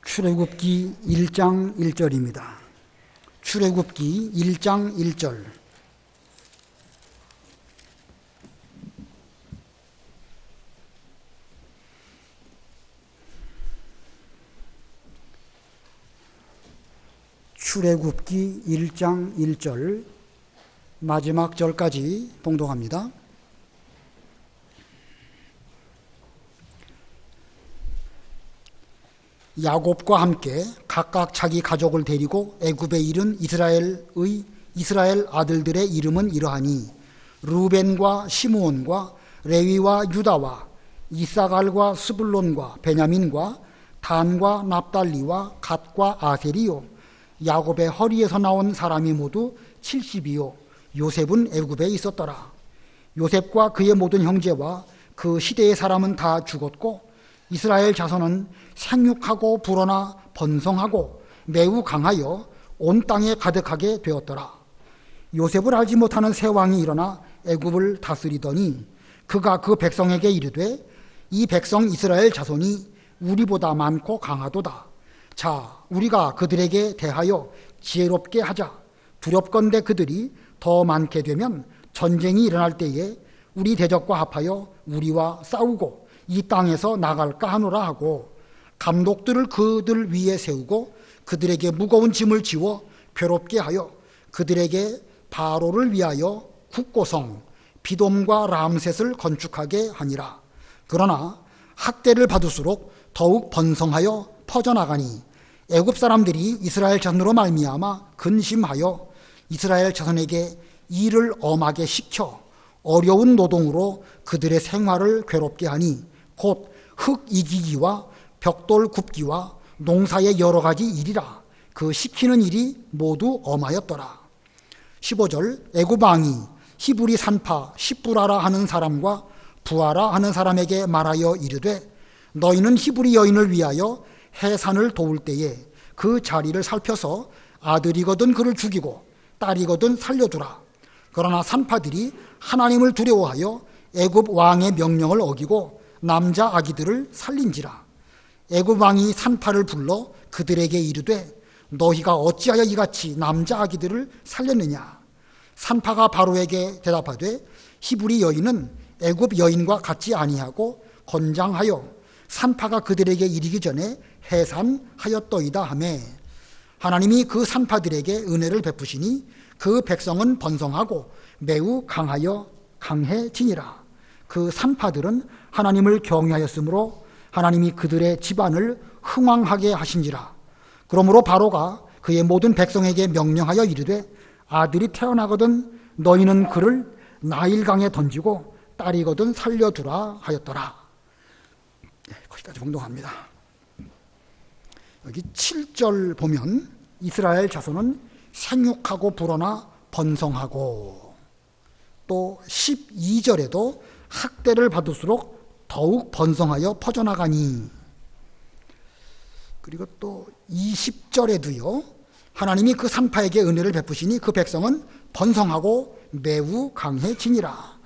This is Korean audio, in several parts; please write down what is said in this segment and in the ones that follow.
출애굽기 1장 1절입니다. 출애굽기 1장 1절. 출애굽기 1장 1절 마지막 절까지 봉독합니다. 야곱과 함께 각각 자기 가족을 데리고 애굽에 이른 이스라엘 아들들의 이름은 이러하니 르벤과 시므온과 레위와 유다와 이사갈과 스불론과 베냐민과 단과 납달리와 갓과 아셀이요 야곱의 허리에서 나온 사람이 모두 70이요 요셉은 애굽에 있었더라. 요셉과 그의 모든 형제와 그 시대의 사람은 다 죽었고 이스라엘 자손은 생육하고 불어나 번성하고 매우 강하여 온 땅에 가득하게 되었더라. 요셉을 알지 못하는 새 왕이 일어나 애굽을 다스리더니 그가 그 백성에게 이르되 이 백성 이스라엘 자손이 우리보다 많고 강하도다. 자, 우리가 그들에게 대하여 지혜롭게 하자. 두렵건대 그들이 더 많게 되면 전쟁이 일어날 때에 우리 대적과 합하여 우리와 싸우고 이 땅에서 나갈까 하노라 하고 감독들을 그들 위에 세우고 그들에게 무거운 짐을 지워 괴롭게 하여 그들에게 바로를 위하여 국고성 비돔과 람셋을 건축하게 하니라. 그러나 학대를 받을수록 더욱 번성하여 퍼져나가니 애굽 사람들이 이스라엘 자손으로 말미암아 근심하여 이스라엘 자손에게 일을 엄하게 시켜 어려운 노동으로 그들의 생활을 괴롭게 하니 곧 흙 이기기와 벽돌 굽기와 농사의 여러 가지 일이라. 그 시키는 일이 모두 엄하였더라. 15절 애굽 왕이 히브리 산파 시브라라 하는 사람과 부하라 하는 사람에게 말하여 이르되 너희는 히브리 여인을 위하여 해산을 도울 때에 그 자리를 살펴서 아들이거든 그를 죽이고 딸이거든 살려두라. 그러나 산파들이 하나님을 두려워하여 애굽 왕의 명령을 어기고 남자 아기들을 살린지라. 애굽 왕이 산파를 불러 그들에게 이르되 너희가 어찌하여 이같이 남자 아기들을 살렸느냐. 산파가 바로에게 대답하되 히브리 여인은 애굽 여인과 같지 아니하고 건장하여 산파가 그들에게 이르기 전에 해산하였더이다 하매 하나님이 그 산파들에게 은혜를 베푸시니 그 백성은 번성하고 매우 강해지니라. 그 산파들은 하나님을 경외하였으므로 하나님이 그들의 집안을 흥왕하게 하신지라. 그러므로 바로가 그의 모든 백성에게 명령하여 이르되 아들이 태어나거든 너희는 그를 나일강에 던지고 딸이거든 살려두라 하였더라. 거기까지 봉독합니다. 여기 7절 보면 이스라엘 자손은 생육하고 불어나 번성하고 또 12절에도 학대를 받을수록 더욱 번성하여 퍼져나가니 그리고 또 20절에도요 하나님이 그 산파에게 은혜를 베푸시니 그 백성은 번성하고 매우 강해지니라.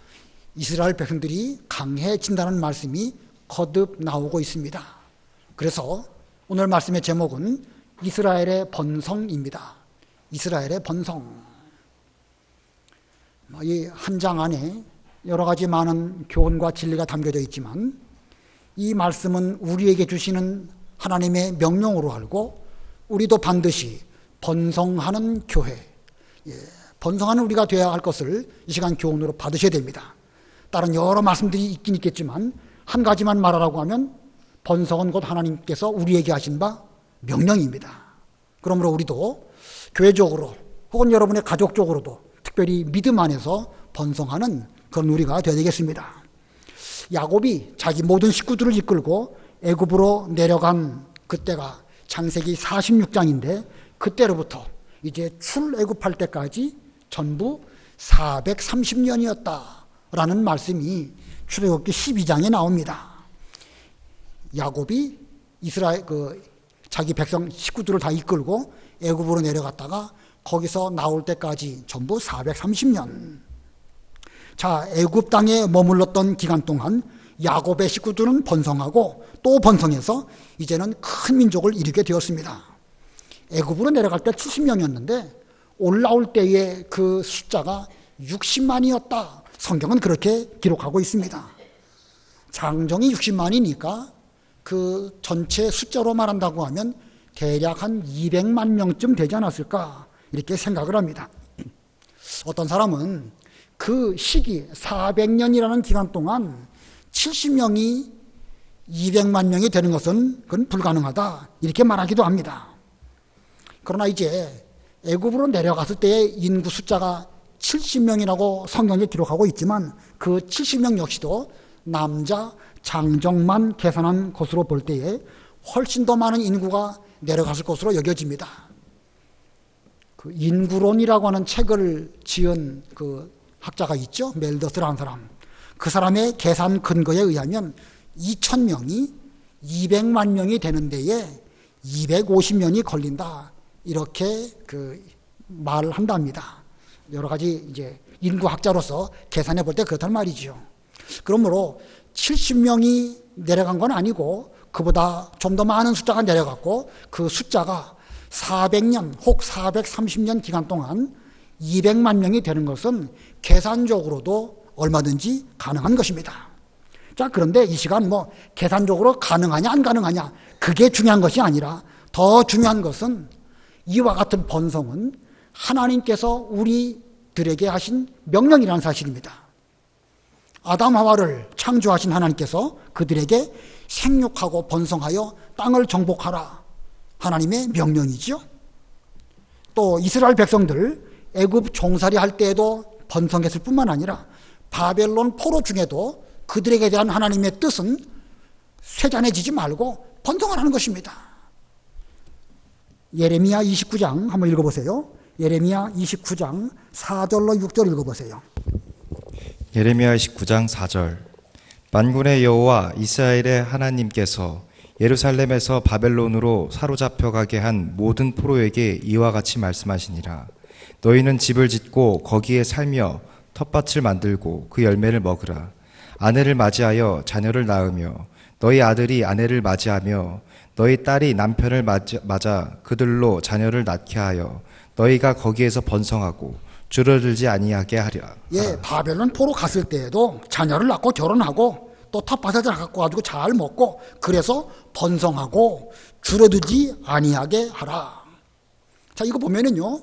이스라엘 백성들이 강해진다는 말씀이 거듭 나오고 있습니다. 그래서 오늘 말씀의 제목은 이스라엘의 번성입니다. 이스라엘의 번성. 이 한 장 안에 여러 가지 많은 교훈과 진리가 담겨져 있지만 이 말씀은 우리에게 주시는 하나님의 명령으로 알고 우리도 반드시 번성하는 교회, 번성하는 우리가 되어야 할 것을 이 시간 교훈으로 받으셔야 됩니다. 다른 여러 말씀들이 있긴 있겠지만 한 가지만 말하라고 하면 번성은 곧 하나님께서 우리에게 하신 바 명령입니다. 그러므로 우리도 교회적으로 혹은 여러분의 가족적으로도 특별히 믿음 안에서 번성하는 그런 우리가 되어야 되겠습니다. 야곱이 자기 모든 식구들을 이끌고 애굽으로 내려간 그때가 창세기 46장인데 그때로부터 이제 출애굽할 때까지 전부 430년이었다라는 말씀이 출애굽기 12장에 나옵니다. 야곱이 이스라엘 자기 백성 식구들을 다 이끌고 애굽으로 내려갔다가 거기서 나올 때까지 전부 430년. 자, 애굽 땅에 머물렀던 기간 동안 야곱의 식구들은 번성하고 또 번성해서 이제는 큰 민족을 이루게 되었습니다. 애굽으로 내려갈 때 70명이었는데 올라올 때의 그 숫자가 60만이었다. 성경은 그렇게 기록하고 있습니다. 장정이 60만이니까 그 전체 숫자로 말한다고 하면 대략 한 200만 명쯤 되지 않았을까 이렇게 생각을 합니다. 어떤 사람은 그 시기 400년이라는 기간 동안 70명이 200만 명이 되는 것은 그건 불가능하다 이렇게 말하기도 합니다. 그러나 이제 애굽으로 내려갔을 때의 인구 숫자가 70명이라고 성경에 기록하고 있지만 그 70명 역시도 남자 장정만 계산한 것으로 볼 때에 훨씬 더 많은 인구가 내려갔을 것으로 여겨집니다. 그 인구론이라고 하는 책을 지은 그 학자가 있죠. 멜더스라는 사람. 그 사람의 계산 근거에 의하면 2000명이 200만 명이 되는 데에 250년이 걸린다. 이렇게 그 말을 한답니다. 여러 가지 이제 인구학자로서 계산해 볼 때 그렇단 말이죠. 그러므로 70명이 내려간 건 아니고 그보다 좀 더 많은 숫자가 내려갔고 그 숫자가 400년 혹 430년 기간 동안 200만 명이 되는 것은 계산적으로도 얼마든지 가능한 것입니다. 자, 그런데 이 시간 계산적으로 가능하냐 안 가능하냐 그게 중요한 것이 아니라 더 중요한 것은 이와 같은 번성은 하나님께서 우리들에게 하신 명령이라는 사실입니다. 아담 하와를 창조하신 하나님께서 그들에게 생육하고 번성하여 땅을 정복하라 하나님의 명령이죠. 또 이스라엘 백성들 애굽 종살이 할 때에도 번성했을 뿐만 아니라 바벨론 포로 중에도 그들에게 대한 하나님의 뜻은 쇠잔해지지 말고 번성하라는 것입니다. 예레미야 29장 한번 읽어보세요. 예레미야 29장 4절로 6절 읽어보세요. 예레미야 19장 4절. 만군의 여호와 이스라엘의 하나님께서 예루살렘에서 바벨론으로 사로잡혀 가게 한 모든 포로에게 이와 같이 말씀하시니라. 너희는 집을 짓고 거기에 살며 텃밭을 만들고 그 열매를 먹으라. 아내를 맞이하여 자녀를 낳으며 너희 아들이 아내를 맞이하며 너희 딸이 남편을 맞아 그들로 자녀를 낳게 하여 너희가 거기에서 번성하고 줄어들지 아니하게 하리라. 예, 바벨론 포로 갔을 때에도 자녀를 낳고 결혼하고 또 텃밭에 갖고 가지고 잘 먹고 그래서 번성하고 줄어들지 아니하게 하라. 자, 이거 보면은요,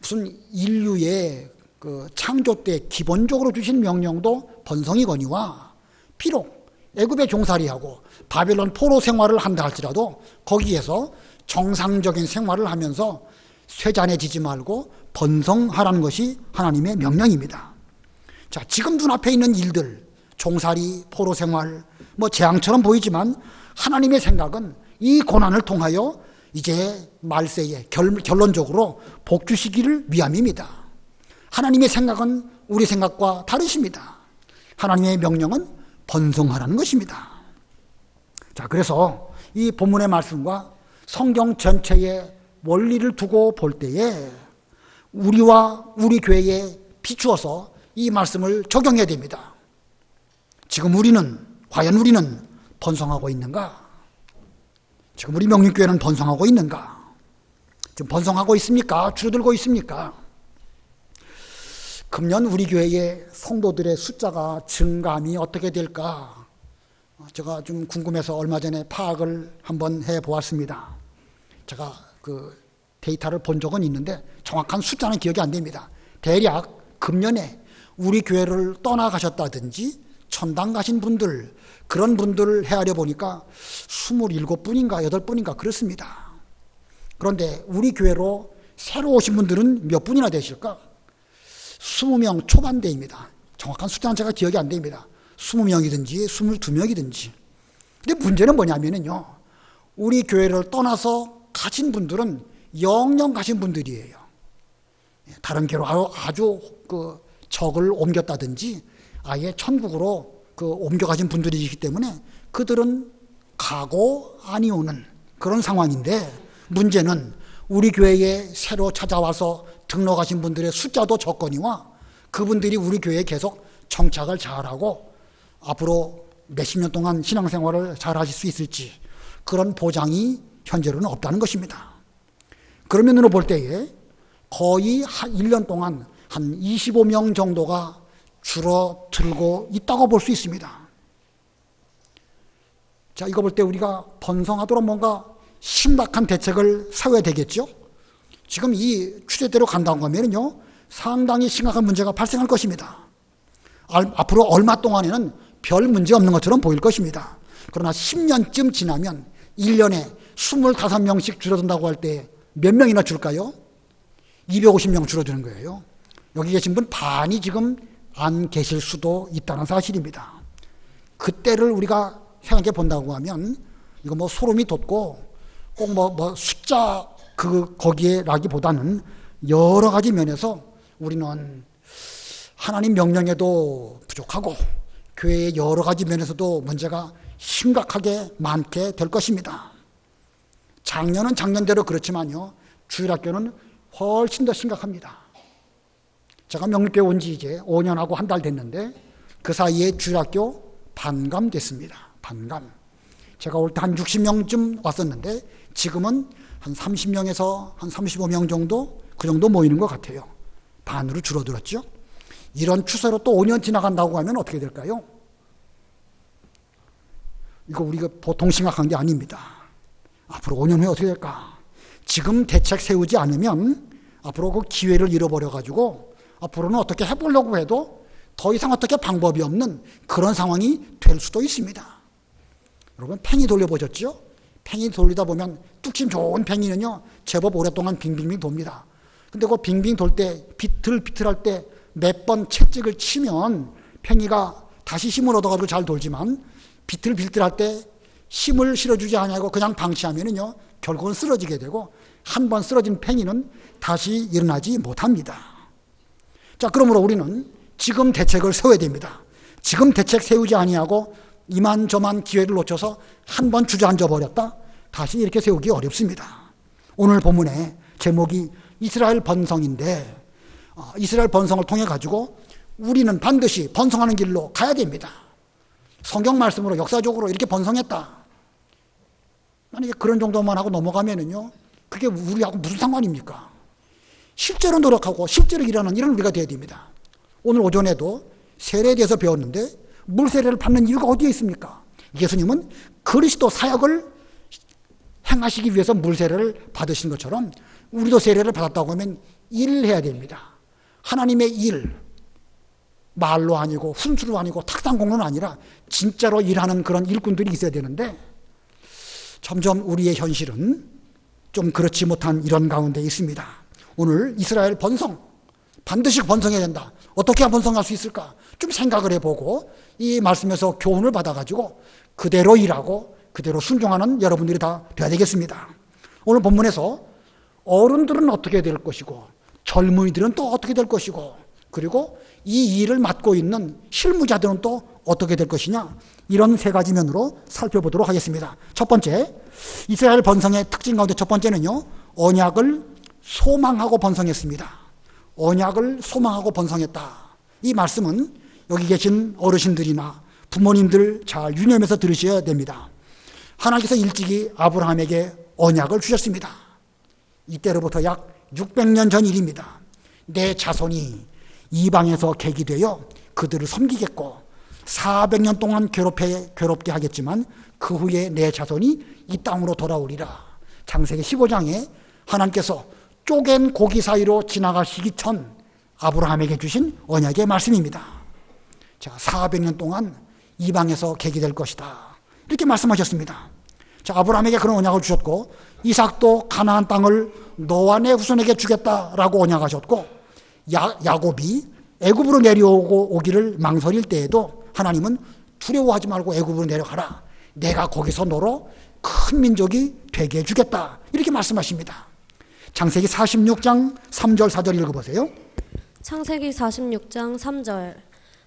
무슨 인류의 그 창조 때 기본적으로 주신 명령도 번성이거니와 비록 애굽에 종살이하고 바벨론 포로 생활을 한다 할지라도 거기에서 정상적인 생활을 하면서 쇠잔해지지 말고 번성하라는 것이 하나님의 명령입니다. 자, 지금 눈앞에 있는 일들, 종살이, 포로 생활, 재앙처럼 보이지만 하나님의 생각은 이 고난을 통하여 이제 말세에 결론적으로 복 주시기를 위함입니다. 하나님의 생각은 우리 생각과 다르십니다. 하나님의 명령은 번성하라는 것입니다. 자, 그래서 이 본문의 말씀과 성경 전체의 원리를 두고 볼 때에 우리와 우리 교회에 비추어서 이 말씀을 적용해야 됩니다. 지금 과연 우리는 번성하고 있는가? 지금 우리 명륜교회는 번성하고 있는가? 지금 번성하고 있습니까? 줄어들고 있습니까? 금년 우리 교회의 성도들의 숫자가 증감이 어떻게 될까? 제가 좀 궁금해서 얼마 전에 파악을 한번 해보았습니다. 제가 그 데이터를 본 적은 있는데 정확한 숫자는 기억이 안 됩니다. 대략 금년에 우리 교회를 떠나가셨다든지 천당 가신 분들, 그런 분들을 헤아려 보니까 27분인가 8분인가 그렇습니다. 그런데 우리 교회로 새로 오신 분들은 몇 분이나 되실까? 20명 초반대입니다. 정확한 숫자는 제가 기억이 안 됩니다. 20명이든지 22명이든지. 근데 문제는 뭐냐면요, 우리 교회를 떠나서 가신 분들은 영영 가신 분들이에요. 다른 교회로 아주 그 적을 옮겼다든지 아예 천국으로 옮겨가신 분들이기 때문에 그들은 가고 아니 오는 그런 상황인데, 문제는 우리 교회에 새로 찾아와서 등록하신 분들의 숫자도 적거니와 그분들이 우리 교회에 계속 정착을 잘하고 앞으로 몇십 년 동안 신앙생활을 잘 하실 수 있을지 그런 보장이 현재로는 없다는 것입니다. 그런 면으로 볼 때에 거의 한 1년 동안 한 25명 정도가 줄어들고 있다고 볼 수 있습니다. 자, 이거 볼 때 우리가 번성하도록 뭔가 심각한 대책을 세워야 되겠죠? 지금 이 추세대로 간다고 하면요, 상당히 심각한 문제가 발생할 것입니다. 앞으로 얼마 동안에는 별 문제 없는 것처럼 보일 것입니다. 그러나 10년쯤 지나면 1년에 25명씩 줄어든다고 할 때 몇 명이나 줄까요? 250명 줄어드는 거예요. 여기 계신 분 반이 지금 안 계실 수도 있다는 사실입니다. 그때를 우리가 생각해 본다고 하면 이거 뭐 소름이 돋고 꼭 뭐 숫자 거기에라기보다는 여러 가지 면에서 우리는 하나님 명령에도 부족하고 교회의 여러 가지 면에서도 문제가 심각하게 많게 될 것입니다. 작년은 작년대로 그렇지만요, 주일학교는 훨씬 더 심각합니다. 제가 명립교회 온 지 이제 5년하고 한 달 됐는데 그 사이에 주일학교 반감됐습니다. 반감. 제가 올 때 한 60명쯤 왔었는데 지금은 한 30명에서 한 35명 정도, 그 정도 모이는 것 같아요. 반으로 줄어들었죠. 이런 추세로 또 5년 지나간다고 하면 어떻게 될까요? 이거 우리가 보통 심각한 게 아닙니다. 앞으로 5년 후에 어떻게 될까? 지금 대책 세우지 않으면 앞으로 그 기회를 잃어버려가지고 앞으로는 어떻게 해보려고 해도 더 이상 어떻게 방법이 없는 그런 상황이 될 수도 있습니다. 여러분, 팽이 돌려보셨죠? 팽이 돌리다 보면 뚝심 좋은 팽이는요, 제법 오랫동안 빙빙빙 돕니다. 근데 그 빙빙 돌 때, 비틀비틀할 때 몇 번 채찍을 치면 팽이가 다시 힘을 얻어가지고 잘 돌지만 비틀비틀할 때 힘을 실어주지 않냐고 그냥 방치하면은요, 결국은 쓰러지게 되고 한 번 쓰러진 팽이는 다시 일어나지 못합니다. 자, 그러므로 우리는 지금 대책을 세워야 됩니다. 지금 대책 세우지 아니하고 이만저만 기회를 놓쳐서 한 번 주저앉아 버렸다, 다시 이렇게 세우기 어렵습니다. 오늘 본문의 제목이 이스라엘 번성인데 이스라엘 번성을 통해 가지고 우리는 반드시 번성하는 길로 가야 됩니다. 성경 말씀으로 역사적으로 이렇게 번성했다, 만약에 그런 정도만 하고 넘어가면은요, 그게 우리하고 무슨 상관입니까? 실제로 노력하고 실제로 일하는 이런 우리가 되어야 됩니다. 오늘 오전에도 세례에 대해서 배웠는데 물 세례를 받는 이유가 어디에 있습니까? 예수님은 그리스도 사역을 행하시기 위해서 물 세례를 받으신 것처럼 우리도 세례를 받았다고 하면 일해야 됩니다. 하나님의 일, 말로 아니고 훈수로 아니고 탁상공로는 아니라 진짜로 일하는 그런 일꾼들이 있어야 되는데 점점 우리의 현실은 좀 그렇지 못한 이런 가운데 있습니다. 오늘 이스라엘 번성, 반드시 번성해야 된다. 어떻게 번성할 수 있을까? 좀 생각을 해보고 이 말씀에서 교훈을 받아가지고 그대로 일하고 그대로 순종하는 여러분들이 다 되어야 되겠습니다. 오늘 본문에서 어른들은 어떻게 될 것이고 젊은이들은 또 어떻게 될 것이고 그리고 이 일을 맡고 있는 실무자들은 또 어떻게 될 것이냐, 이런 세 가지 면으로 살펴보도록 하겠습니다. 첫 번째, 이스라엘 번성의 특징 가운데 첫 번째는요, 언약을 소망하고 번성했습니다. 언약을 소망하고 번성했다. 이 말씀은 여기 계신 어르신들이나 부모님들 잘 유념해서 들으셔야 됩니다. 하나님께서 일찍이 아브라함에게 언약을 주셨습니다. 이때로부터 약 600년 전 일입니다. 내 자손이 이방에서 계기되어 그들을 섬기겠고 400년 동안 괴롭게 하겠지만 그 후에 내 자손이 이 땅으로 돌아오리라. 창세기 15장에 하나님께서 쪼갠 고기 사이로 지나가시기 전 아브라함에게 주신 언약의 말씀입니다. 자, 400년 동안 이방에서 계기될 것이다, 이렇게 말씀하셨습니다. 자, 아브라함에게 그런 언약을 주셨고 이삭도 가나안 땅을 너와 내 후손에게 주겠다라고 언약하셨고 야곱이 애굽으로 내려오기를 망설일 때에도 하나님은 두려워하지 말고 애굽으로 내려가라. 내가 거기서 너로 큰 민족이 되게 해주겠다, 이렇게 말씀하십니다. 창세기 46장 3절 4절 읽어보세요. 창세기 46장 3절.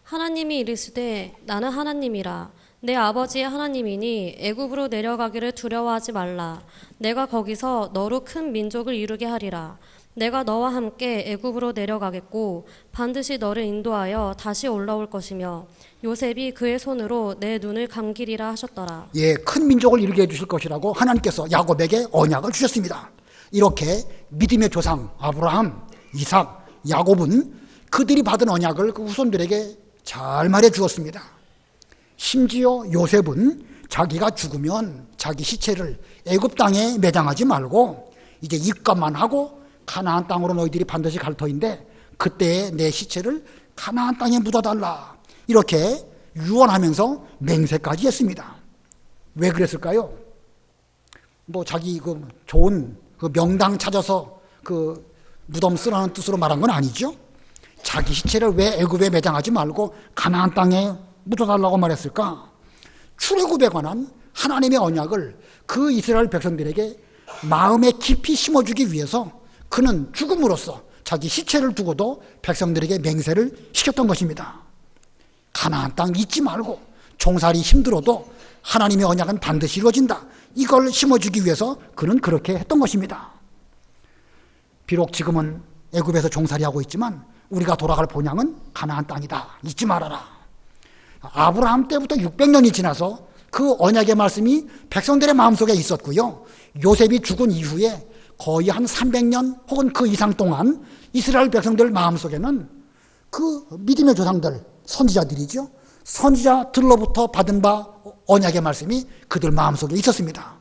하나님이 이르시되 나는 하나님이라 내 아버지의 하나님이니 애굽으로 내려가기를 두려워하지 말라. 내가 거기서 너로 큰 민족을 이루게 하리라. 내가 너와 함께 애굽으로 내려가겠고 반드시 너를 인도하여 다시 올라올 것이며 요셉이 그의 손으로 내 눈을 감기리라 하셨더라. 예, 큰 민족을 이루게 해주실 것이라고 하나님께서 야곱에게 언약을 주셨습니다. 이렇게 믿음의 조상 아브라함, 이삭, 야곱은 그들이 받은 언약을 그 후손들에게 잘 말해 주었습니다. 심지어 요셉은 자기가 죽으면 자기 시체를 애굽 땅에 매장하지 말고 이제 입감만 하고 가나안 땅으로 너희들이 반드시 갈 터인데 그때 내 시체를 가나안 땅에 묻어달라, 이렇게 유언하면서 맹세까지 했습니다. 왜 그랬을까요? 뭐 자기 그 좋은 그 명당 찾아서 그 무덤 쓰라는 뜻으로 말한 건 아니죠. 자기 시체를 왜 애굽에 매장하지 말고 가나안 땅에 묻어달라고 말했을까? 출애굽에 관한 하나님의 언약을 그 이스라엘 백성들에게 마음에 깊이 심어주기 위해서 그는 죽음으로써 자기 시체를 두고도 백성들에게 맹세를 시켰던 것입니다. 가나안 땅 잊지 말고 종살이 힘들어도 하나님의 언약은 반드시 이루어진다, 이걸 심어주기 위해서 그는 그렇게 했던 것입니다. 비록 지금은 애굽에서 종살이하고 있지만 우리가 돌아갈 본향은 가나안 땅이다, 잊지 말아라. 아브라함 때부터 600년이 지나서 그 언약의 말씀이 백성들의 마음속에 있었고요, 요셉이 죽은 이후에 거의 한 300년 혹은 그 이상 동안 이스라엘 백성들 마음속에는 그 믿음의 조상들, 선지자들이죠, 선지자들로부터 받은 바 언약의 말씀이 그들 마음속에 있었습니다.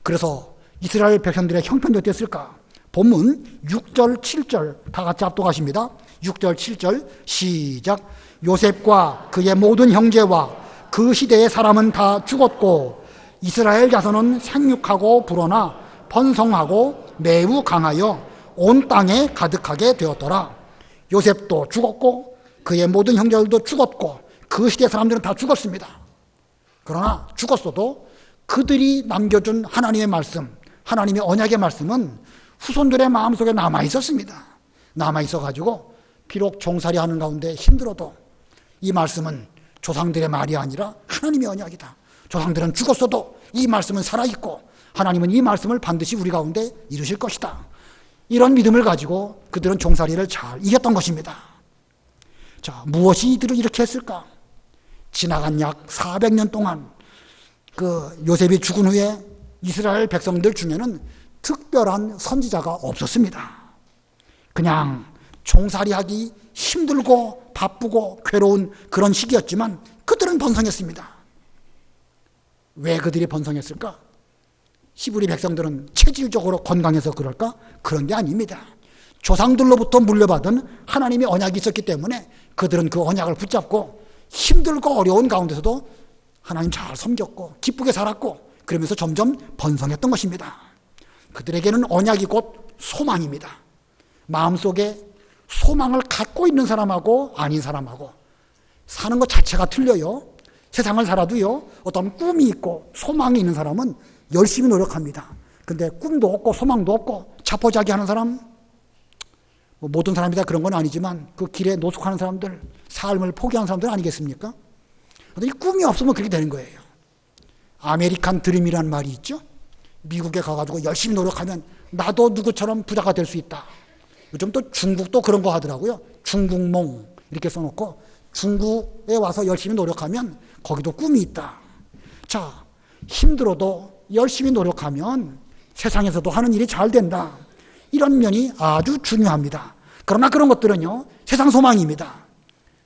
그래서 이스라엘 백성들의 형편이 어땠을까? 본문 6절 7절 다 같이 압독하십니다. 6절 7절 시작. 요셉과 그의 모든 형제와 그 시대의 사람은 다 죽었고 이스라엘 자손은 생육하고 불어나 번성하고 매우 강하여 온 땅에 가득하게 되었더라. 요셉도 죽었고 그의 모든 형제들도 죽었고 그 시대 사람들은 다 죽었습니다. 그러나 죽었어도 그들이 남겨준 하나님의 말씀, 하나님의 언약의 말씀은 후손들의 마음속에 남아있었습니다. 남아있어가지고 비록 종살이 하는 가운데 힘들어도 이 말씀은 조상들의 말이 아니라 하나님의 언약이다, 조상들은 죽었어도 이 말씀은 살아있고 하나님은 이 말씀을 반드시 우리 가운데 이루실 것이다, 이런 믿음을 가지고 그들은 종살이를 잘 이겼던 것입니다. 자, 무엇이 이들을 이렇게 했을까? 지나간 약 400년 동안 그 요셉이 죽은 후에 이스라엘 백성들 중에는 특별한 선지자가 없었습니다. 그냥 종살이하기 힘들고 바쁘고 괴로운 그런 시기였지만 그들은 번성했습니다. 왜 그들이 번성했을까? 히브리 백성들은 체질적으로 건강해서 그럴까? 그런 게 아닙니다. 조상들로부터 물려받은 하나님의 언약이 있었기 때문에 그들은 그 언약을 붙잡고 힘들고 어려운 가운데서도 하나님 잘 섬겼고 기쁘게 살았고 그러면서 점점 번성했던 것입니다. 그들에게는 언약이 곧 소망입니다. 마음속에 소망을 갖고 있는 사람하고 아닌 사람하고 사는 것 자체가 틀려요. 세상을 살아도요, 어떤 꿈이 있고 소망이 있는 사람은 열심히 노력합니다. 근데 꿈도 없고 소망도 없고 자포자기하는 사람, 뭐 모든 사람이 다 그런 건 아니지만 그 길에 노숙하는 사람들, 삶을 포기하는 사람들 아니겠습니까? 이 꿈이 없으면 그렇게 되는 거예요. 아메리칸 드림이라는 말이 있죠. 미국에 가가지고 열심히 노력하면 나도 누구처럼 부자가 될 수 있다. 요즘 또 중국도 그런 거 하더라고요. 중국몽 이렇게 써놓고 중국에 와서 열심히 노력하면 거기도 꿈이 있다. 자, 힘들어도 열심히 노력하면 세상에서도 하는 일이 잘 된다. 이런 면이 아주 중요합니다. 그러나 그런 것들은요, 세상 소망입니다.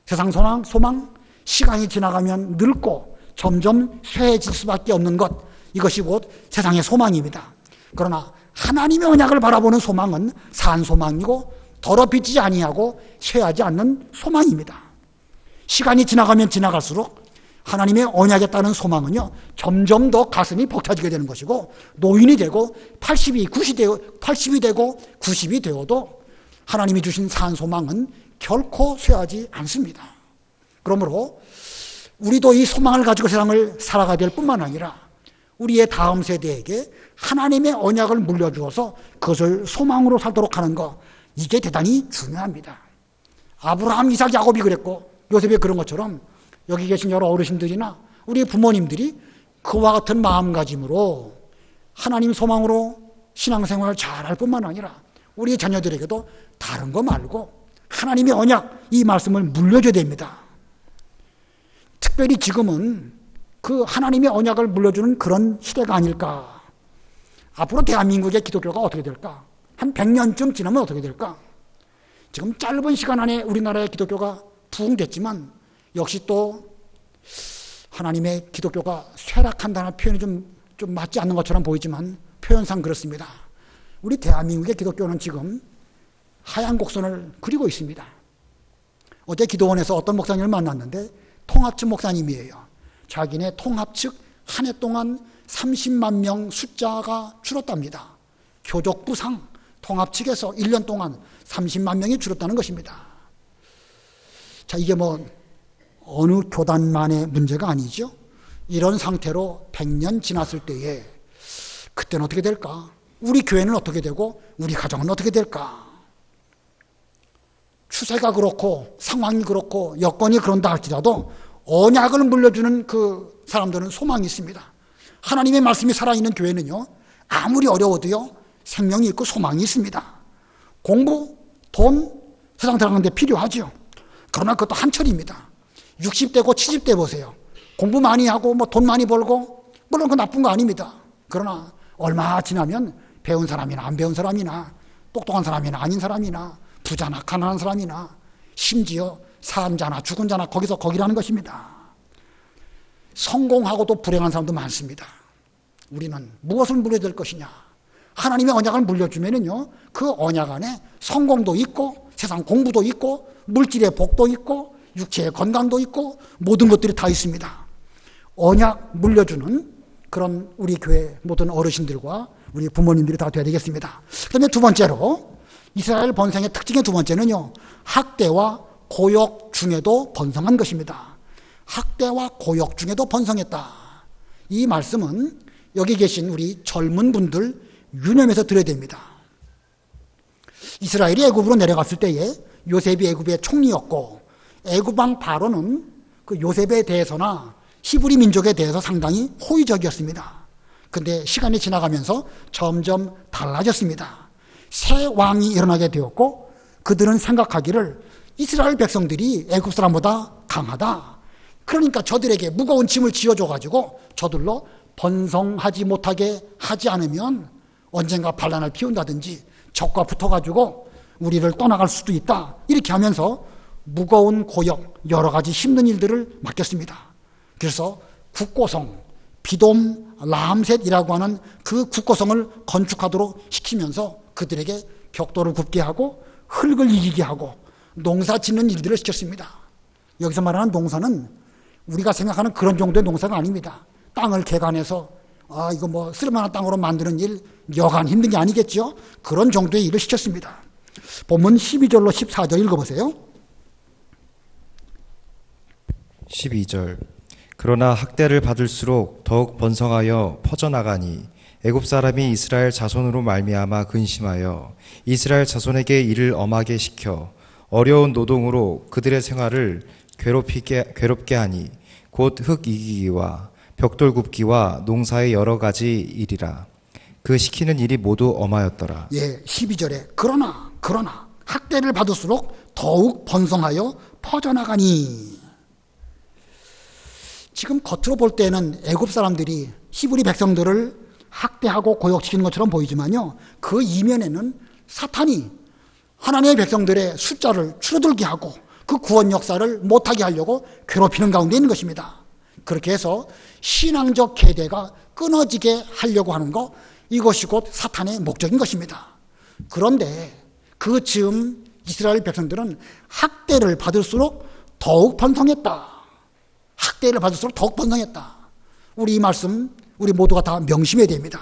세상 소망, 시간이 지나가면 늙고 점점 쇠해질 수밖에 없는 것, 이것이 곧 세상의 소망입니다. 그러나 하나님의 언약을 바라보는 소망은 산 소망이고 더럽히지 아니하고 쇠하지 않는 소망입니다. 시간이 지나가면 지나갈수록 하나님의 언약에 따른 소망은요, 점점 더 가슴이 벅차지게 되는 것이고, 노인이 되고 80이 되고 90이 되어도 하나님이 주신 산 소망은 결코 쇠하지 않습니다. 그러므로 우리도 이 소망을 가지고 세상을 살아가야 될 뿐만 아니라 우리의 다음 세대에게 하나님의 언약을 물려주어서 그것을 소망으로 살도록 하는 것, 이게 대단히 중요합니다. 아브라함, 이삭, 야곱이 그랬고 요셉이 그런 것처럼 여기 계신 여러 어르신들이나 우리 부모님들이 그와 같은 마음가짐으로 하나님 소망으로 신앙생활을 잘할 뿐만 아니라 우리 자녀들에게도 다른 거 말고 하나님의 언약, 이 말씀을 물려줘야 됩니다. 특별히 지금은 그 하나님의 언약을 물려주는 그런 시대가 아닐까. 앞으로 대한민국의 기독교가 어떻게 될까? 한 100년쯤 지나면 어떻게 될까? 지금 짧은 시간 안에 우리나라의 기독교가 부흥됐지만 역시 또 하나님의 기독교가 쇠락한다는 표현이 좀 맞지 않는 것처럼 보이지만 표현상 그렇습니다. 우리 대한민국의 기독교는 지금 하얀 곡선을 그리고 있습니다. 어제 기도원에서 어떤 목사님을 만났는데 통합 측 목사님이에요. 자기네 통합 측 한 해 동안 30만 명 숫자가 줄었답니다. 교족부상 통합 측에서 1년 동안 30만 명이 줄었다는 것입니다. 자, 이게 뭐 어느 교단만의 문제가 아니죠. 이런 상태로 100년 지났을 때에 그때는 어떻게 될까? 우리 교회는 어떻게 되고 우리 가정은 어떻게 될까? 추세가 그렇고 상황이 그렇고 여건이 그런다 할지라도 언약을 물려주는 그 사람들은 소망이 있습니다. 하나님의 말씀이 살아있는 교회는요, 아무리 어려워도요 생명이 있고 소망이 있습니다. 공부, 돈, 세상 들어가는 데 필요하죠. 그러나 그것도 한철입니다. 60대고 70대 보세요. 공부 많이 하고 뭐 돈 많이 벌고 물론 그건 나쁜 거 아닙니다. 그러나 얼마 지나면 배운 사람이나 안 배운 사람이나 똑똑한 사람이나 아닌 사람이나 부자나 가난한 사람이나 심지어 산 자나 죽은 자나 거기서 거기라는 것입니다. 성공하고도 불행한 사람도 많습니다. 우리는 무엇을 물려줄 것이냐? 하나님의 언약을 물려주면은요, 그 언약 안에 성공도 있고 세상 공부도 있고 물질의 복도 있고 육체의 건강도 있고 모든 것들이 다 있습니다. 언약 물려주는 그런 우리 교회 모든 어르신들과 우리 부모님들이 다 돼야 되겠습니다. 그다음에 두 번째로 이스라엘 번성의 특징의 두 번째는요, 학대와 고역 중에도 번성한 것입니다. 학대와 고역 중에도 번성했다. 이 말씀은 여기 계신 우리 젊은 분들 유념해서 들어야 됩니다. 이스라엘이 애굽으로 내려갔을 때에 요셉이 애굽의 총리였고 애굽왕 바로는 그 요셉에 대해서나 히브리 민족에 대해서 상당히 호의적이었습니다. 근데 시간이 지나가면서 점점 달라졌습니다. 새 왕이 일어나게 되었고 그들은 생각하기를 이스라엘 백성들이 애굽 사람보다 강하다. 그러니까 저들에게 무거운 짐을 지어줘가지고 저들로 번성하지 못하게 하지 않으면 언젠가 반란을 피운다든지 적과 붙어가지고 우리를 떠나갈 수도 있다. 이렇게 하면서 무거운 고역, 여러 가지 힘든 일들을 맡겼습니다. 그래서 국고성, 비돔, 라암셋이라고 하는 그 국고성을 건축하도록 시키면서 그들에게 벽돌을 굽게 하고 흙을 이기게 하고 농사 짓는 일들을 시켰습니다. 여기서 말하는 농사는 우리가 생각하는 그런 정도의 농사가 아닙니다. 땅을 개간해서 이거 뭐 쓸만한 땅으로 만드는 일 여간 힘든 게 아니겠죠. 그런 정도의 일을 시켰습니다. 본문 12절로 14절 읽어보세요. 12절 그러나 학대를 받을수록 더욱 번성하여 퍼져나가니 애굽 사람이 이스라엘 자손으로 말미암아 근심하여 이스라엘 자손에게 일을 엄하게 시켜 어려운 노동으로 그들의 생활을 괴롭게 하니 곧 흙 이기기와 벽돌 굽기와 농사의 여러 가지 일이라. 그 시키는 일이 모두 엄하였더라. 예, 12절에 그러나 학대를 받을수록 더욱 번성하여 퍼져나가니. 지금 겉으로 볼 때는 애굽 사람들이 히브리 백성들을 학대하고 고역시키는 것처럼 보이지만요, 그 이면에는 사탄이 하나님의 백성들의 숫자를 줄어들게 하고 그 구원 역사를 못하게 하려고 괴롭히는 가운데 있는 것입니다. 그렇게 해서 신앙적 계대가 끊어지게 하려고 하는 것, 이것이 곧 사탄의 목적인 것입니다. 그런데 그 즈음 이스라엘 백성들은 학대를 받을수록 더욱 번성했다. 학대를 받을수록 더욱 번성했다. 우리 이 말씀 우리 모두가 다 명심해야 됩니다.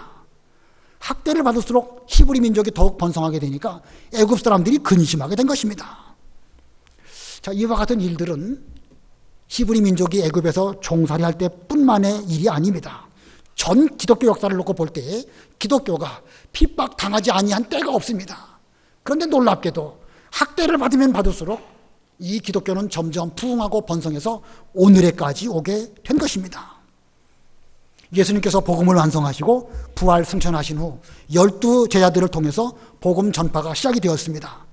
학대를 받을수록 히브리 민족이 더욱 번성하게 되니까 애굽 사람들이 근심하게 된 것입니다. 자, 이와 같은 일들은 히브리 민족이 애굽에서 종살이할 때뿐만의 일이 아닙니다. 전 기독교 역사를 놓고 볼 때 기독교가 핍박당하지 아니한 때가 없습니다. 그런데 놀랍게도 학대를 받으면 받을수록 이 기독교는 점점 부흥하고 번성해서 오늘에까지 오게 된 것입니다. 예수님께서 복음을 완성하시고 부활 승천하신 후 12제자들을 통해서 복음 전파가 시작이 되었습니다.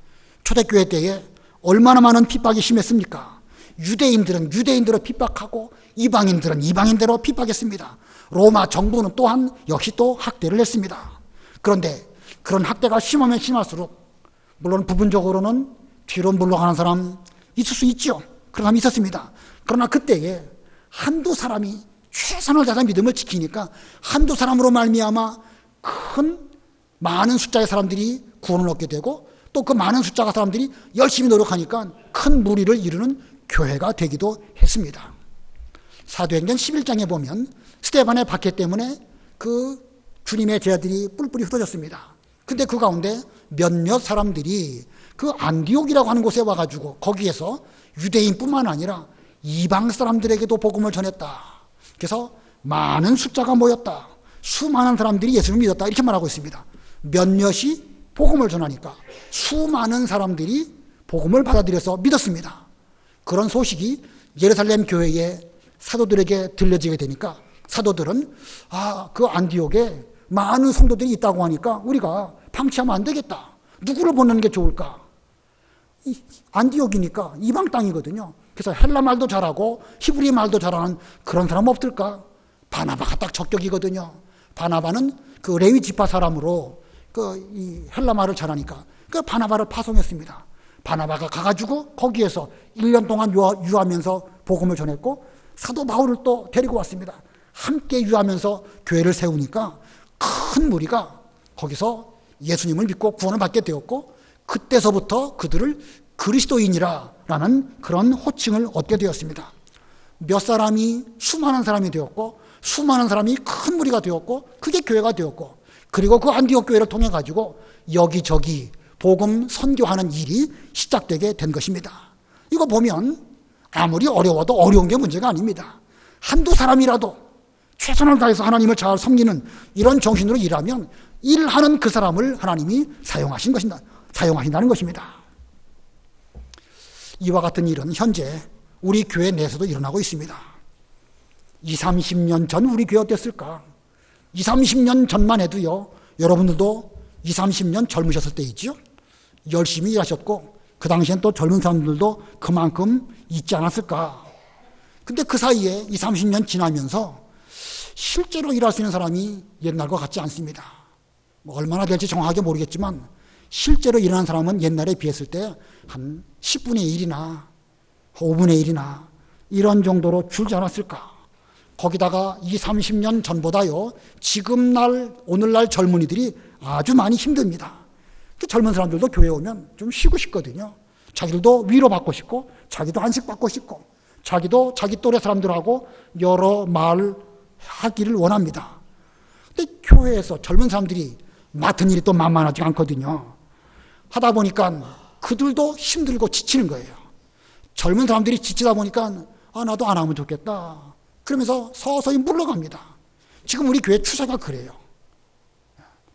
초대교회 때에 얼마나 많은 핍박이 심했습니까? 유대인들은 유대인대로 핍박하고 이방인들은 이방인대로 핍박했습니다. 로마 정부는 또한 역시 또 학대를 했습니다. 그런데 그런 학대가 심하면 심할수록 물론 부분적으로는 뒤로 물러가는 사람 있을 수 있죠. 그런 사람이 있었습니다. 그러나 그때에 한두 사람이 최선을 다해서 믿음을 지키니까 한두 사람으로 말미암아 많은 숫자의 사람들이 구원을 얻게 되고 또 그 많은 숫자가 사람들이 열심히 노력하니까 큰 무리를 이루는 교회가 되기도 했습니다. 사도행전 11장에 보면 스데반의 박해 때문에 그 주님의 제자들이 뿔뿔이 흩어졌습니다. 근데 그 가운데 몇몇 사람들이 그 안디옥이라고 하는 곳에 와가지고 거기에서 유대인뿐만 아니라 이방 사람들에게도 복음을 전했다. 그래서 많은 숫자가 모였다. 수많은 사람들이 예수를 믿었다. 이렇게 말하고 있습니다. 몇몇이 복음을 전하니까 수많은 사람들이 복음을 받아들여서 믿었습니다. 그런 소식이 예루살렘 교회의 사도들에게 들려지게 되니까 사도들은 그 안디옥에 많은 성도들이 있다고 하니까 우리가 방치하면 안 되겠다. 누구를 보내는 게 좋을까? 안디옥이니까 이방 땅이거든요. 그래서 헬라 말도 잘하고 히브리 말도 잘하는 그런 사람 없을까? 바나바가 딱 적격이거든요. 바나바는 그 레위 지파 사람으로 이 헬라 말을 잘하니까 그 바나바를 파송했습니다. 바나바가 가가지고 거기에서 1년 동안 유하면서 복음을 전했고 사도 바울을 또 데리고 왔습니다. 함께 유하면서 교회를 세우니까 큰 무리가 거기서 예수님을 믿고 구원을 받게 되었고 그때서부터 그들을 그리스도인이라는 그런 호칭을 얻게 되었습니다. 몇 사람이 수많은 사람이 되었고 수많은 사람이 큰 무리가 되었고 그게 교회가 되었고 그리고 그 안디옥 교회를 통해 가지고 여기저기 복음 선교하는 일이 시작되게 된 것입니다. 이거 보면 아무리 어려워도 어려운 게 문제가 아닙니다. 한두 사람이라도 최선을 다해서 하나님을 잘 섬기는 이런 정신으로 일하면 일하는 그 사람을 하나님이 사용하신다는 것입니다. 이와 같은 일은 현재 우리 교회 내에서도 일어나고 있습니다. 20, 30년 전 우리 교회 어땠을까? 20, 30년 전만 해도요, 여러분들도 20, 30년 젊으셨을 때이지요. 열심히 일하셨고 그 당시엔 또 젊은 사람들도 그만큼 있지 않았을까. 근데 그 사이에 20, 30년 지나면서 실제로 일할 수 있는 사람이 옛날과 같지 않습니다. 얼마나 될지 정확하게 모르겠지만 실제로 일하는 사람은 옛날에 비했을 때 한 10분의 1이나 5분의 1이나 이런 정도로 줄지 않았을까. 거기다가 20, 30년 전보다요, 오늘날 젊은이들이 아주 많이 힘듭니다. 젊은 사람들도 교회에 오면 좀 쉬고 싶거든요. 자기들도 위로받고 싶고, 자기도 안식받고 싶고, 자기도 자기 또래 사람들하고 여러 말 하기를 원합니다. 근데 교회에서 젊은 사람들이 맡은 일이 또 만만하지 않거든요. 하다 보니까 그들도 힘들고 지치는 거예요. 젊은 사람들이 지치다 보니까 나도 안 하면 좋겠다. 그러면서 서서히 물러갑니다. 지금 우리 교회 추세가 그래요.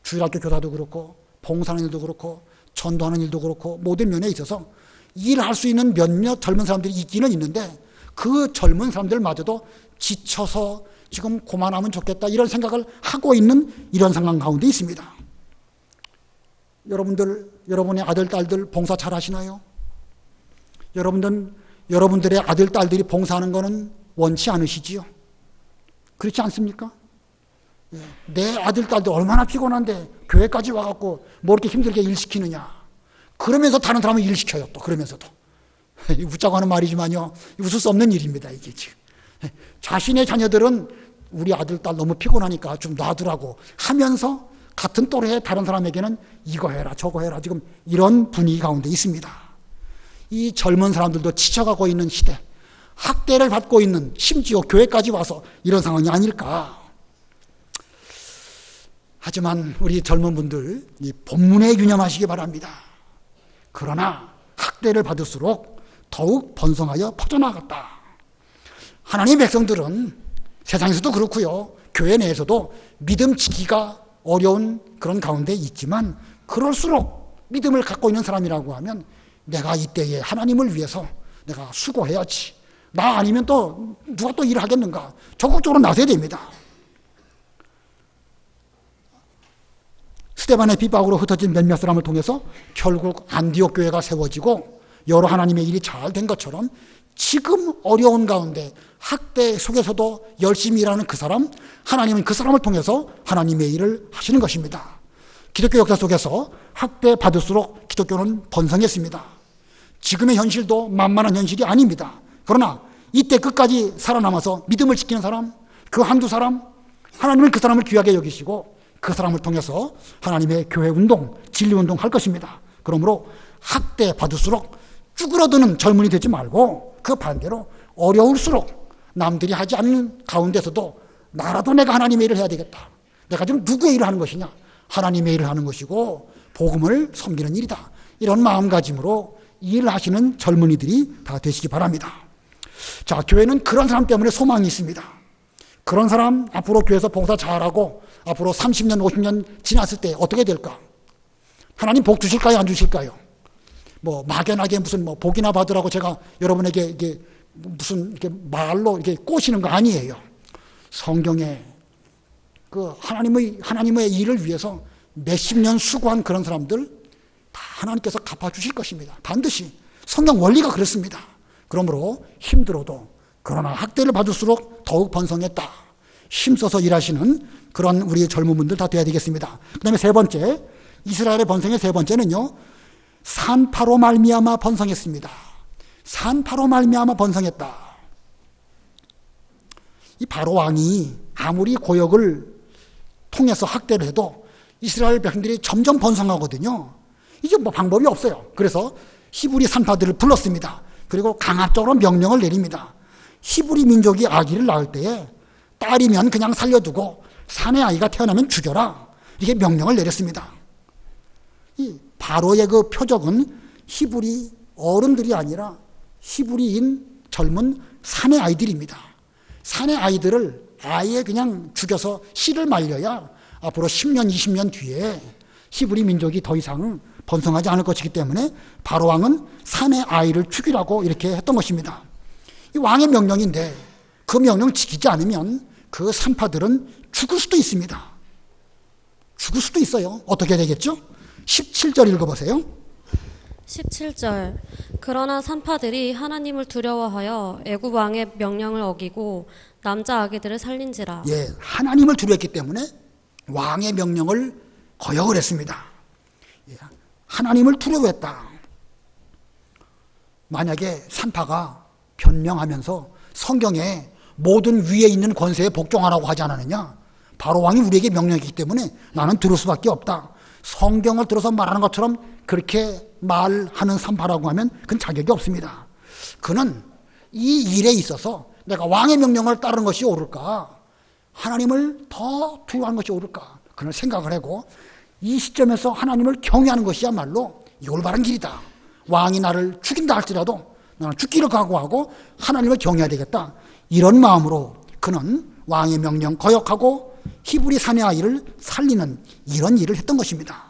주일학교 교사도 그렇고 봉사하는 일도 그렇고 전도하는 일도 그렇고 모든 면에 있어서 일할 수 있는 몇몇 젊은 사람들이 있기는 있는데 그 젊은 사람들마저도 지쳐서 지금 그만하면 좋겠다 이런 생각을 하고 있는 이런 상황 가운데 있습니다. 여러분의 아들, 딸들 봉사 잘 하시나요? 여러분들의 아들, 딸들이 봉사하는 거는 원치 않으시지요? 그렇지 않습니까? 내 아들, 딸들 얼마나 피곤한데 교회까지 와갖고 뭐 이렇게 힘들게 일 시키느냐. 그러면서 다른 사람을 일 시켜요, 또. 그러면서도. 웃자고 하는 말이지만요, 웃을 수 없는 일입니다, 이게 지금. 자신의 자녀들은 우리 아들, 딸 너무 피곤하니까 좀 놔두라고 하면서 같은 또래의 다른 사람에게는 이거 해라 저거 해라 지금 이런 분위기 가운데 있습니다. 이 젊은 사람들도 지쳐가고 있는 시대, 학대를 받고 있는 심지어 교회까지 와서 이런 상황이 아닐까. 하지만 우리 젊은 분들 이 본문에 유념하시기 바랍니다. 그러나 학대를 받을수록 더욱 번성하여 퍼져나갔다. 하나님의 백성들은 세상에서도 그렇고요, 교회 내에서도 믿음 지키기가 어려운 그런 가운데 있지만 그럴수록 믿음을 갖고 있는 사람이라고 하면 내가 이때에 하나님을 위해서 내가 수고해야지. 나 아니면 또 누가 또 일을 하겠는가. 적극적으로 나서야 됩니다. 스데반의 핍박으로 흩어진 몇몇 사람을 통해서 결국 안디옥 교회가 세워지고 여러 하나님의 일이 잘 된 것처럼 지금 어려운 가운데 학대 속에서도 열심히 일하는 그 사람, 하나님은 그 사람을 통해서 하나님의 일을 하시는 것입니다. 기독교 역사 속에서 학대 받을수록 기독교는 번성했습니다. 지금의 현실도 만만한 현실이 아닙니다. 그러나 이때 끝까지 살아남아서 믿음을 지키는 사람, 그 한두 사람, 하나님은 그 사람을 귀하게 여기시고 그 사람을 통해서 하나님의 교회 운동, 진리 운동 할 것입니다. 그러므로 학대 받을수록 쭈그러드는 젊은이 되지 말고 그 반대로 어려울수록 남들이 하지 않는 가운데서도 나라도 내가 하나님의 일을 해야 되겠다. 내가 지금 누구의 일을 하는 것이냐? 하나님의 일을 하는 것이고 복음을 섬기는 일이다. 이런 마음가짐으로 일을 하시는 젊은이들이 다 되시기 바랍니다. 자, 교회는 그런 사람 때문에 소망이 있습니다. 그런 사람 앞으로 교회에서 봉사 잘하고 앞으로 30년, 50년 지났을 때 어떻게 될까? 하나님 복 주실까요? 안 주실까요? 뭐 막연하게 무슨 뭐 복이나 받으라고 제가 여러분에게 이게 무슨 이렇게 말로 이렇게 꼬시는 거 아니에요. 성경에 그 하나님의 일을 위해서 몇십 년 수고한 그런 사람들 다 하나님께서 갚아주실 것입니다. 반드시 성경 원리가 그렇습니다. 그러므로 힘들어도 그러나 학대를 받을수록 더욱 번성했다. 힘써서 일하시는 그런 우리 젊은 분들 다 돼야 되겠습니다. 그 다음에 세 번째, 이스라엘의 번성의 세 번째는요, 산파로 말미암아 번성했습니다. 산파로 말미암아 번성했다. 이 바로 왕이 아무리 고역을 통해서 학대를 해도 이스라엘 백성들이 점점 번성하거든요. 이제 뭐 방법이 없어요. 그래서 히브리 산파들을 불렀습니다. 그리고 강압적으로 명령을 내립니다. 히브리 민족이 아기를 낳을 때에 딸이면 그냥 살려두고 사내 아이가 태어나면 죽여라. 이렇게 명령을 내렸습니다. 이 바로의 그 표적은 히브리 어른들이 아니라 히브리인 젊은 사내 아이들입니다. 사내 아이들을 아예 그냥 죽여서 씨를 말려야 앞으로 10년, 20년 뒤에 히브리 민족이 더 이상 번성하지 않을 것이기 때문에 바로 왕은 사내 아이를 죽이라고 이렇게 했던 것입니다. 이 왕의 명령인데 그 명령 지키지 않으면 그 산파들은 죽을 수도 있습니다. 죽을 수도 있어요. 어떻게 되겠죠? 17절 읽어보세요. 17절 그러나 산파들이 하나님을 두려워하여 애굽 왕의 명령을 어기고 남자 아기들을 살린지라. 예, 하나님을 두려웠기 때문에 왕의 명령을 거역을 했습니다. 예, 하나님을 두려워했다. 만약에 산파가 변명하면서 성경에 모든 위에 있는 권세에 복종하라고 하지 않았느냐? 바로 왕이 우리에게 명령했기 때문에 나는 들을 수밖에 없다. 성경을 들어서 말하는 것처럼 그렇게 말하는 산파라고 하면 그건 자격이 없습니다. 그는 이 일에 있어서 내가 왕의 명령을 따르는 것이 옳을까? 하나님을 더 두려워하는 것이 옳을까? 그런 생각을 하고 이 시점에서 하나님을 경외하는 것이야말로 이 올바른 길이다. 왕이 나를 죽인다 할지라도 나는 죽기를 각오하고 하나님을 경외해야 되겠다. 이런 마음으로 그는 왕의 명령 거역하고 히브리 사내 아이를 살리는 이런 일을 했던 것입니다.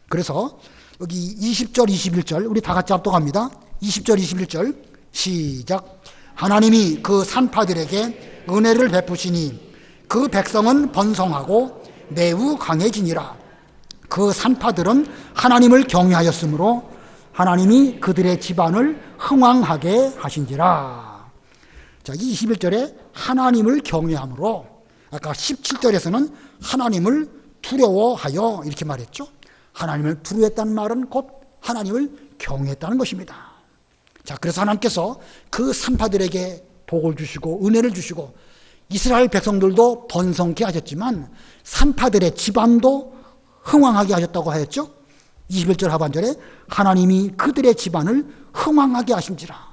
그래서 여기 20절, 21절 우리 다 같이 합독합니다. 20절, 21절 시작. 하나님이 그 산파들에게 은혜를 베푸시니 그 백성은 번성하고 매우 강해지니라. 그 산파들은 하나님을 경외하였으므로 하나님이 그들의 집안을 흥왕하게 하신지라. 자, 21절에 하나님을 경외함으로 아까 17절에서는 하나님을 두려워하여 이렇게 말했죠. 하나님을 두려워했다는 말은 곧 하나님을 경외했다는 것입니다. 자, 그래서 하나님께서 그 산파들에게 복을 주시고 은혜를 주시고 이스라엘 백성들도 번성케 하셨지만 산파들의 집안도 흥왕하게 하셨다고 하였죠. 21절 하반절에 하나님이 그들의 집안을 흥왕하게 하신지라.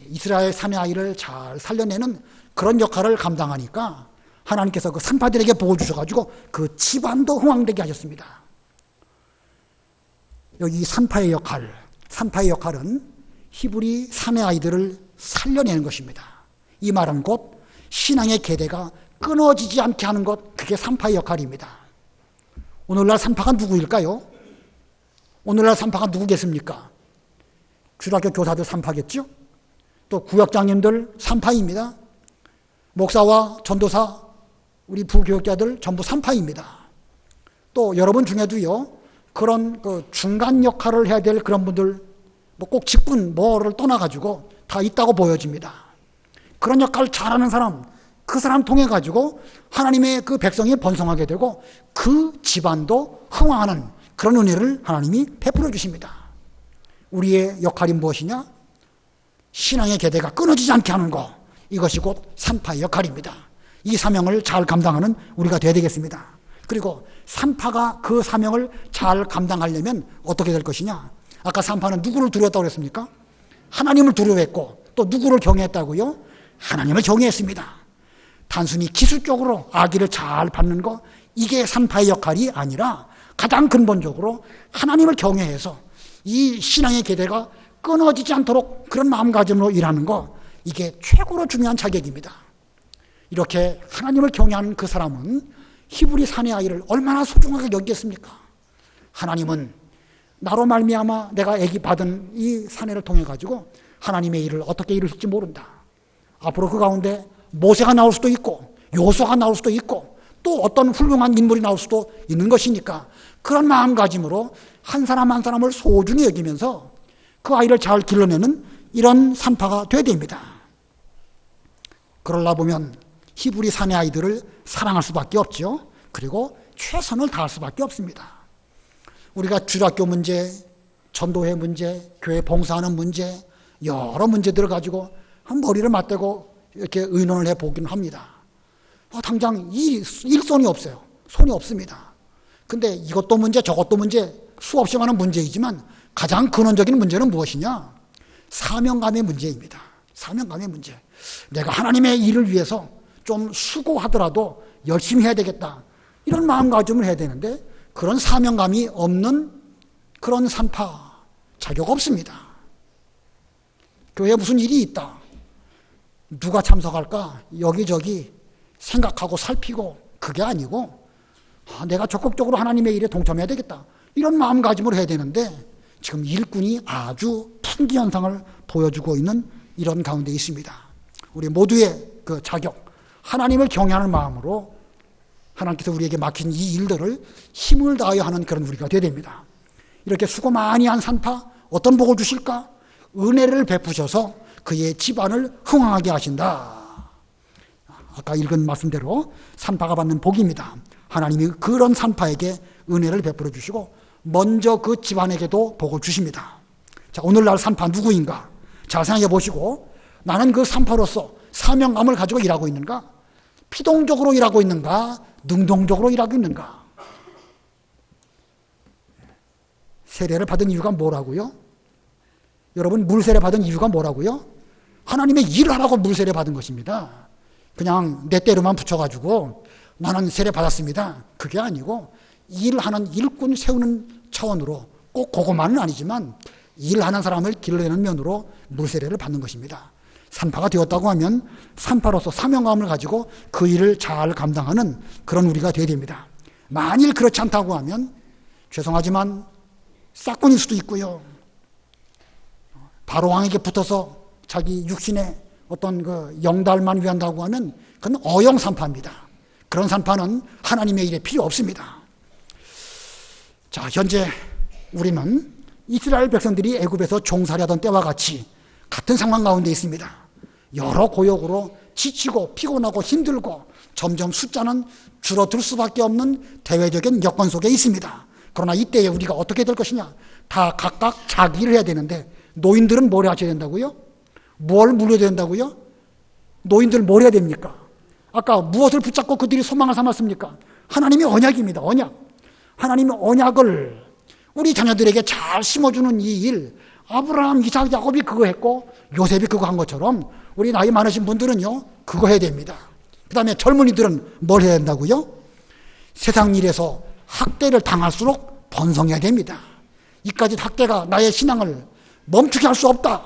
이스라엘 사내 아이를 잘 살려내는 그런 역할을 감당하니까 하나님께서 그 산파들에게 복을 주셔가지고 그 집안도 흥왕되게 하셨습니다. 여기 산파의 역할은 히브리 사내 아이들을 살려내는 것입니다. 이 말은 곧 신앙의 계대가 끊어지지 않게 하는 것, 그게 산파의 역할입니다. 오늘날 산파가 누구일까요? 오늘날 산파가 누구겠습니까? 주일학교 교사들 산파겠죠? 또 구역장님들 산파입니다. 목사와 전도사, 우리 부교육자들 전부 산파입니다. 또 여러분 중에도요, 그런 그 중간 역할을 해야 될 그런 분들, 뭐 꼭 직분 뭐를 떠나가지고 다 있다고 보여집니다. 그런 역할을 잘하는 사람, 그 사람 통해 가지고 하나님의 그 백성이 번성하게 되고 그 집안도 흥왕하는 그런 은혜를 하나님이 베풀어 주십니다. 우리의 역할이 무엇이냐? 신앙의 계대가 끊어지지 않게 하는 것, 이것이 곧 산파의 역할입니다. 이 사명을 잘 감당하는 우리가 되어야 되겠습니다. 그리고 산파가 그 사명을 잘 감당하려면 어떻게 될 것이냐? 아까 산파는 누구를 두려웠다고 그랬습니까? 하나님을 두려워했고, 또 누구를 경외했다고요? 하나님을 경외했습니다. 단순히 기술적으로 아기를 잘 받는 것, 이게 산파의 역할이 아니라 가장 근본적으로 하나님을 경외해서 이 신앙의 계대가 끊어지지 않도록 그런 마음가짐으로 일하는 것, 이게 최고로 중요한 자격입니다. 이렇게 하나님을 경외하는 그 사람은 히브리 사내 아이를 얼마나 소중하게 여기겠습니까? 하나님은 나로 말미암아 내가 아기 받은 이 사내를 통해 가지고 하나님의 일을 어떻게 이루실지 모른다. 앞으로 그 가운데 모세가 나올 수도 있고 요수아가 나올 수도 있고 또 어떤 훌륭한 인물이 나올 수도 있는 것이니까 그런 마음가짐으로 한 사람 한 사람을 소중히 여기면서 그 아이를 잘 길러내는 이런 산파가 되어야 됩니다. 그러려 보면 히브리 사내 아이들을 사랑할 수밖에 없죠. 그리고 최선을 다할 수밖에 없습니다. 우리가 주일학교 문제, 전도회 문제, 교회 봉사하는 문제, 여러 문제들을 가지고 한 머리를 맞대고 이렇게 의논을 해보긴 합니다. 당장 일손이 없어요. 손이 없습니다. 근데 이것도 문제, 저것도 문제, 수없이 많은 문제이지만 가장 근원적인 문제는 무엇이냐? 사명감의 문제입니다. 사명감의 문제. 내가 하나님의 일을 위해서 좀 수고하더라도 열심히 해야 되겠다. 이런 마음가짐을 해야 되는데 그런 사명감이 없는 그런 산파 자격 없습니다. 교회에 무슨 일이 있다. 누가 참석할까? 여기저기 생각하고 살피고 그게 아니고 내가 적극적으로 하나님의 일에 동참해야 되겠다. 이런 마음가짐으로 해야 되는데 지금 일꾼이 아주 풍기 현상을 보여주고 있는 이런 가운데 있습니다. 우리 모두의 그 자격, 하나님을 경외하는 마음으로 하나님께서 우리에게 맡긴 이 일들을 힘을 다하여 하는 그런 우리가 되어야 됩니다. 이렇게 수고 많이 한 산파 어떤 복을 주실까? 은혜를 베푸셔서 그의 집안을 흥왕하게 하신다. 아까 읽은 말씀대로 산파가 받는 복입니다. 하나님이 그런 산파에게 은혜를 베풀어 주시고 먼저 그 집안에게도 복을 주십니다. 자, 오늘날 산파 누구인가? 잘 생각해 보시고 나는 그 산파로서 사명감을 가지고 일하고 있는가? 피동적으로 일하고 있는가? 능동적으로 일하고 있는가? 세례를 받은 이유가 뭐라고요? 여러분, 물세례 받은 이유가 뭐라고요? 하나님의 일을 하라고 물세례 받은 것입니다. 그냥 내 때로만 붙여가지고 나는 세례 받았습니다. 그게 아니고 일하는 일꾼 세우는 차원으로 꼭 그것만은 아니지만 일하는 사람을 길러내는 면으로 물세례를 받는 것입니다. 산파가 되었다고 하면 산파로서 사명감을 가지고 그 일을 잘 감당하는 그런 우리가 되어야 됩니다. 만일 그렇지 않다고 하면 죄송하지만 싹군일 수도 있고요. 바로왕에게 붙어서 자기 육신의 어떤 그 영달만 위한다고 하면 그건 어영 산파입니다. 그런 산파는 하나님의 일에 필요 없습니다. 자, 현재 우리는 이스라엘 백성들이 애굽에서 종살이하던 때와 같이 같은 상황 가운데 있습니다. 여러 고역으로 지치고 피곤하고 힘들고 점점 숫자는 줄어들 수밖에 없는 대외적인 여건 속에 있습니다. 그러나 이때에 우리가 어떻게 될 것이냐? 다 각각 자기 일을 해야 되는데 노인들은 뭘 하셔야 된다고요? 뭘 물어야 된다고요? 노인들 뭘 해야 됩니까? 아까 무엇을 붙잡고 그들이 소망을 삼았습니까? 하나님의 언약입니다. 언약. 하나님의 언약을 우리 자녀들에게 잘 심어주는 이 일, 아브라함, 이삭, 야곱이 그거 했고 요셉이 그거 한 것처럼 우리 나이 많으신 분들은요 그거 해야 됩니다. 그 다음에 젊은이들은 뭘 해야 된다고요? 세상 일에서 학대를 당할수록 번성해야 됩니다. 이까지 학대가 나의 신앙을 멈추게 할 수 없다.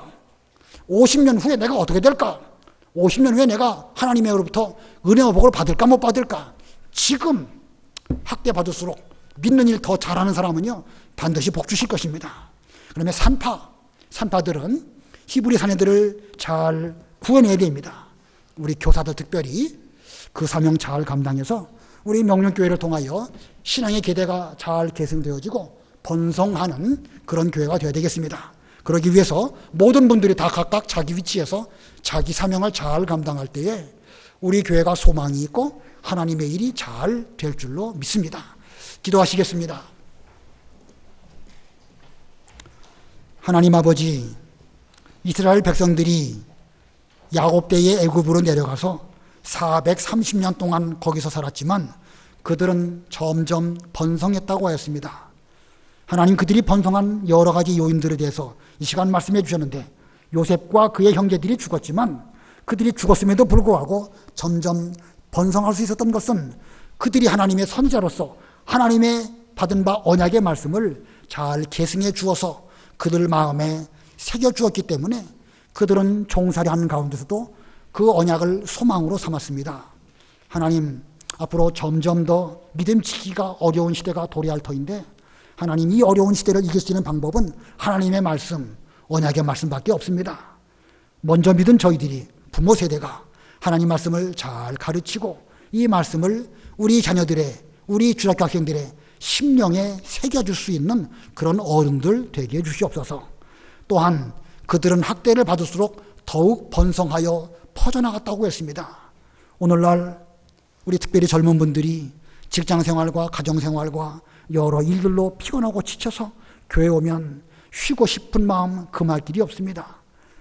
50년 후에 내가 어떻게 될까? 50년 후에 내가 하나님으로부터 은혜와 복을 받을까 못 받을까? 지금 학대받을수록 믿는 일 더 잘하는 사람은요 반드시 복 주실 것입니다. 그러면 산파들은 히브리 사내들을 잘 구해내야 됩니다. 우리 교사들 특별히 그 사명 잘 감당해서 우리 명륜교회를 통하여 신앙의 계대가 잘 계승되어지고 번성하는 그런 교회가 되어야 되겠습니다. 그러기 위해서 모든 분들이 다 각각 자기 위치에서 자기 사명을 잘 감당할 때에 우리 교회가 소망이 있고 하나님의 일이 잘 될 줄로 믿습니다. 기도하시겠습니다. 하나님 아버지, 이스라엘 백성들이 야곱 때에 애굽으로 내려가서 430년 동안 거기서 살았지만 그들은 점점 번성했다고 하였습니다. 하나님, 그들이 번성한 여러 가지 요인들에 대해서 이 시간 말씀해 주셨는데, 요셉과 그의 형제들이 죽었지만 그들이 죽었음에도 불구하고 점점 번성할 수 있었던 것은 그들이 하나님의 선지자로서 하나님의 받은 바 언약의 말씀을 잘 계승해 주어서 그들 마음에 새겨 주었기 때문에 그들은 종살이 하는 가운데서도 그 언약을 소망으로 삼았습니다. 하나님, 앞으로 점점 더 믿음 지키기가 어려운 시대가 도래할 터인데, 하나님, 이 어려운 시대를 이길 수 있는 방법은 하나님의 말씀, 언약의 말씀밖에 없습니다. 먼저 믿은 저희들이, 부모 세대가 하나님 말씀을 잘 가르치고 이 말씀을 우리 자녀들의, 우리 주일학교 학생들의 심령에 새겨줄 수 있는 그런 어른들 되게 해주시옵소서. 또한 그들은 학대를 받을수록 더욱 번성하여 퍼져나갔다고 했습니다. 오늘날 우리 특별히 젊은 분들이 직장생활과 가정생활과 여러 일들로 피곤하고 지쳐서 교회 오면 쉬고 싶은 마음 금할 길이 없습니다.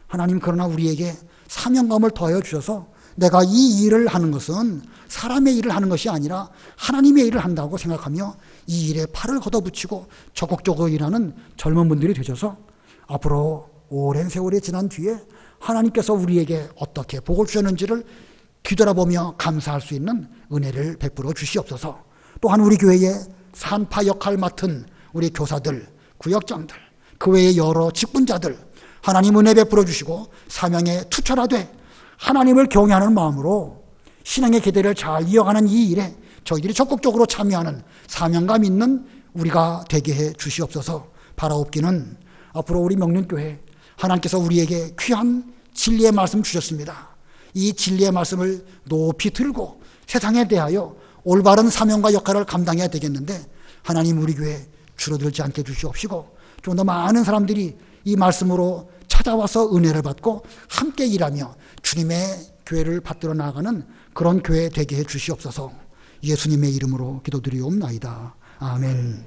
하나님, 그러나 우리에게 사명감을 더하여 주셔서 내가 이 일을 하는 것은 사람의 일을 하는 것이 아니라 하나님의 일을 한다고 생각하며 이 일에 팔을 걷어붙이고 적극적으로 일하는 젊은 분들이 되셔서 앞으로 오랜 세월이 지난 뒤에 하나님께서 우리에게 어떻게 복을 주셨는지를 뒤돌아보며 감사할 수 있는 은혜를 베풀어 주시옵소서. 또한 우리 교회의 산파 역할 맡은 우리 교사들, 구역장들, 그 외의 여러 직분자들, 하나님 은혜 베풀어 주시고 사명에 투철하되 하나님을 경외하는 마음으로 신앙의 계대를 잘 이어가는 이 일에 저희들이 적극적으로 참여하는 사명감 있는 우리가 되게 해 주시옵소서. 바라옵기는 앞으로 우리 명륜교회, 하나님께서 우리에게 귀한 진리의 말씀 주셨습니다. 이 진리의 말씀을 높이 들고 세상에 대하여 올바른 사명과 역할을 감당해야 되겠는데, 하나님, 우리 교회 줄어들지 않게 주시옵시고 좀 더 많은 사람들이 이 말씀으로 찾아와서 은혜를 받고 함께 일하며 주님의 교회를 받들어 나가는 그런 교회 되게 해 주시옵소서. 예수님의 이름으로 기도드리옵나이다. 아멘.